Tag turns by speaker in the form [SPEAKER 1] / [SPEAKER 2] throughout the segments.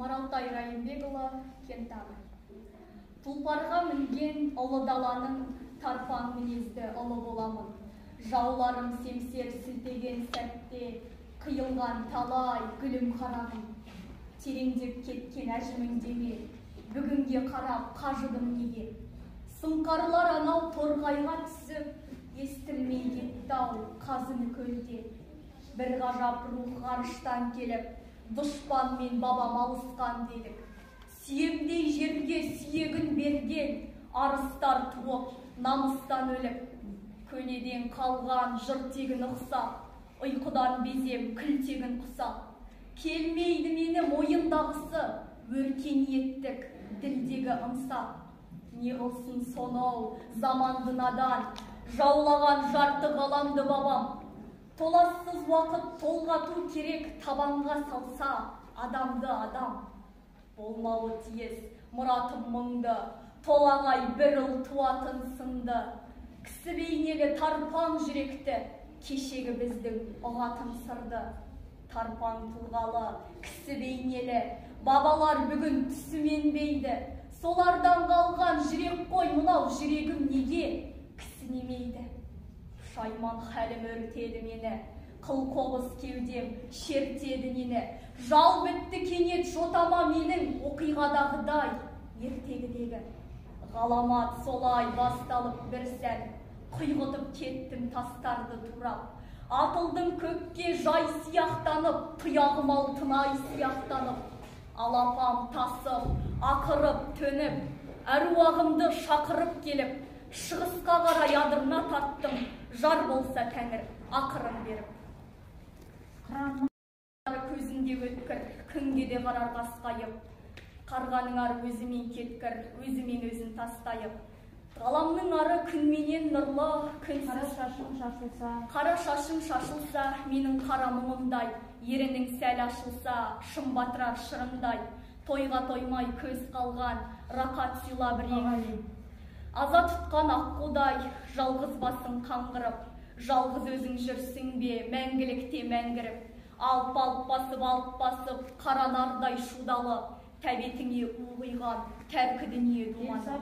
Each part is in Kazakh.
[SPEAKER 1] Маралтай Райымбекұлы, Кентау. Тұлпарға мінген ұлы даланың тарпан мінезді ұлы боламын. Жауларым семсер сілтеген сәтте қиылған талай гүлім қарағым. Тереңдеп кеткен әжімің деме, бүгінге қарап қажыдым неге. Сұңқарлар анау торғайға түсіп, естілмей кетті-ау қазын көлде. Бір ғажап рух ғарыштан келіп, дұшпанмен бабам алысқан дедік. Сүйемдей жерге сүйегін берген, арыстар туып, намыстан өліп. Көнеден қалған жыртегін ұқсап, ұйқыдан безем күлтегін құсап. Келмейді мені мойындағысы, өркениеттік ділдегі аңсап. Не қылсын сонау заманды надан, жаулаған жарты ғаламды бабам. Толассыз уақыт толғату керек, табанға салса адамды адам. Болмауы тиіс мұратым мұңды, толағай бір ұл туатын сынды. Кісі бейнелі тарпан жүректі, кешегі біздің ұғатын сырды. Тарпан тұлғалы, кісі бейнелі, бабалар бүгін түсімен бейді. Солардан қалған жүрек қой, мұнау жүрегім неге кісінемейді. Шайман хәлім өртеді мені, қыл қобыз кеудем шертеді нені. Жал бітті кенет жотама менің, оқиғадағыдай ертегідегі. Ғаламат солай басталып бір сән, құйғытып кеттім тастарды турап. Атылдым көкке жай сияқтанып, тұяғым алтынай сияқтанып. Алапам тасым, ақырып төніп, әруағымды шақырып келіп, шығысқа қарай адырна тарттым, жар болса тәңір ақырын беріп. Көзінде өткір, күнге де қарар қасқайып, қарғаның ар өзімен кеткір, өзімен өзін тастайып. Ғаламның ары күнменен нұрлы, күнсіз қара шашың шашылса, менің қара мұңымдай, ерінің сәл ашылса, шым батырар шырындай. Тойға тоймай көз қалған, рақат сыйла бірең. Аза тұтқан аққудай, жалғыз басың қаңғырып, жалғыз өзің жүрсің бе, мәңгілікте мәңгіріп. Алп басып, қара нардай шудалы, тәбетіңе ұғиған, тәркі дүние думаны.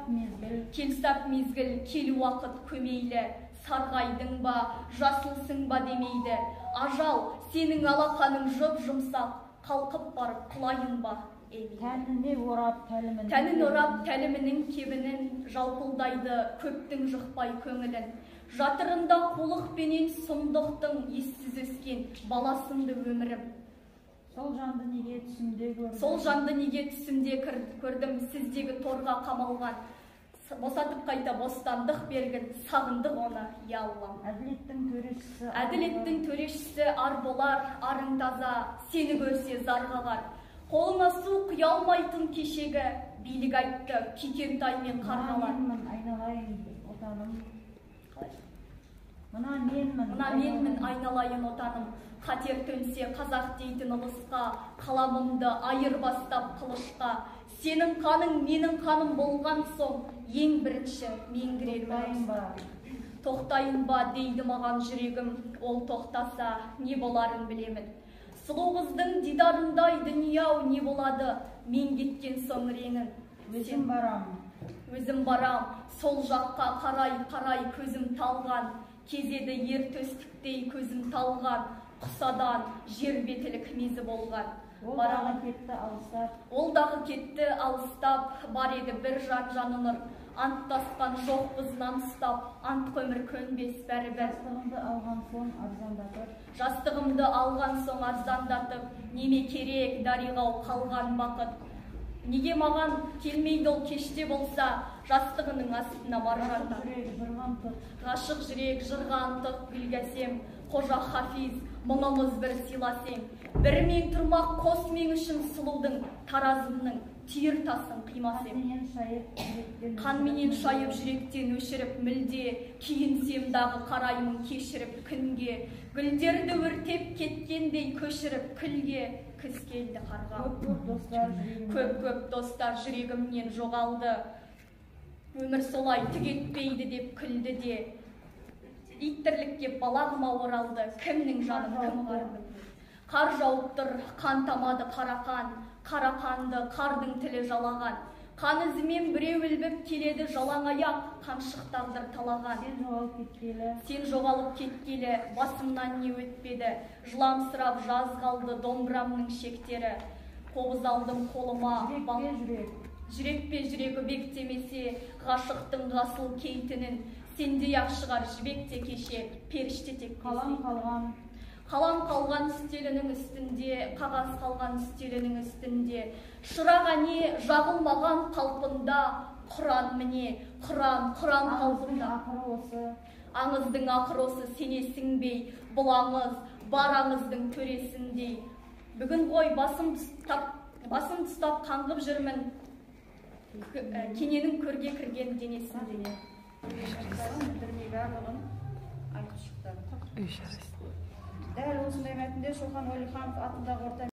[SPEAKER 1] Келсап мезгіл, келу уақыт көмейлі, сарғайдың ба, жасылсың ба демейді. Ажал, сенің алақаның жұп жұмсақ, қалқып барып құлайын ба? Тәнін орап тәлімінің кебінін, жалпылдайды көптің жұқпай көңілін. Жатырында қулық пенен сұмдықтың ессіз өскен баласынды өмірім.
[SPEAKER 2] Сол жанды неге түсімде көрдім?
[SPEAKER 1] Сол жанды неге түсімде көрдім, сіздегі торға қамалған. Босатып қайта бостандық берген, сағындық оны, я Аллам.
[SPEAKER 2] Әділеттің
[SPEAKER 1] төрешісі ар болар, арың таза, сені көрсе зарғағар. Қолыңа су құя алмайтын кешегі, билік айтты, күйкентаймен қарғалар.
[SPEAKER 2] Мына менмін
[SPEAKER 1] айналайын отаным. Қатер төнсе қазақ дейтін ұлысқа, қаламымды айыр бастап қылышқа. Сенің қаның менің қаным болған соң, ең бірінші меңгірегім. Тоқтайын ба дейді маған жүрегім, ол тоқтаса не боларын білемін. Сұлу қыздың дидарындай дүнияу не болады, мен кеткен соң реңін. Өзім барам, сол жаққа қарай көзім талған. Кезеді ер төстіктей көзім талған, құсадан жер бетілік мезі болған.
[SPEAKER 2] Ол
[SPEAKER 1] дағы кетті алыстап, бар еді бір жаныныр. Анттасқан жоқпыз намыстап, ант көмір көнбес бәрі-бәр. Жастығымды алған соң арзандатып, неме керек дариғау қалған бақыт. Неге маған келмейді ол кеште болса, жастығының астына бар жарта. Ғашық жүрек жырға антық гүлгәсем, қожа хафиз мұңымыз бір сыйласем. Бір мен тұрмақ қос мен үшін сұлудың, таразымның түйір тасын қимасем. Қанменен шайып жүректен өшіріп мүлде, күйінсем дағы қараймын кешіріп күнге. Гүлдерді өртеп кеткендей көшіріп күлге, күз келді қарға. Көп достар жүрегімнен жоғалды. Өмір солай түгетпейді деп күлді де. Иттірлікке балағыма оралды, кімнің жанын кім қарды. Қар жауып тұр, қан тамады қарақан, қарақанды қардың тілі жалаған. Қан ізімен біреу ілбіп келеді жалаң аяқ, қаншық тағдыр талаған. Сен жоғалып кеткелі, басымнан не өтпеді, жыламсырап жаз қалды домбырамның шектері. Қобыз алдым қолыма, жүрекпе жүрегі бектемесе, ғашықтың ғасыл кейтінін, сендей ақ шығар жібекте кеше, періште тек қалам қалған үстелінің үстінде, қағаз қалған үстелінің үстінде, шырақ әне жағылмаған қалпында, құран міне, құран қалпында. Аңыздың ақыры осы сенесің-бей, бұл аңыз бар аңыздың төресіндей. Бүгін ғой басым тұстап қаңғып жүрмін, кененің көрге кірген денесінде.
[SPEAKER 3] Дәл осындай мәтінде Шоқан Уәлиханов атындағы орта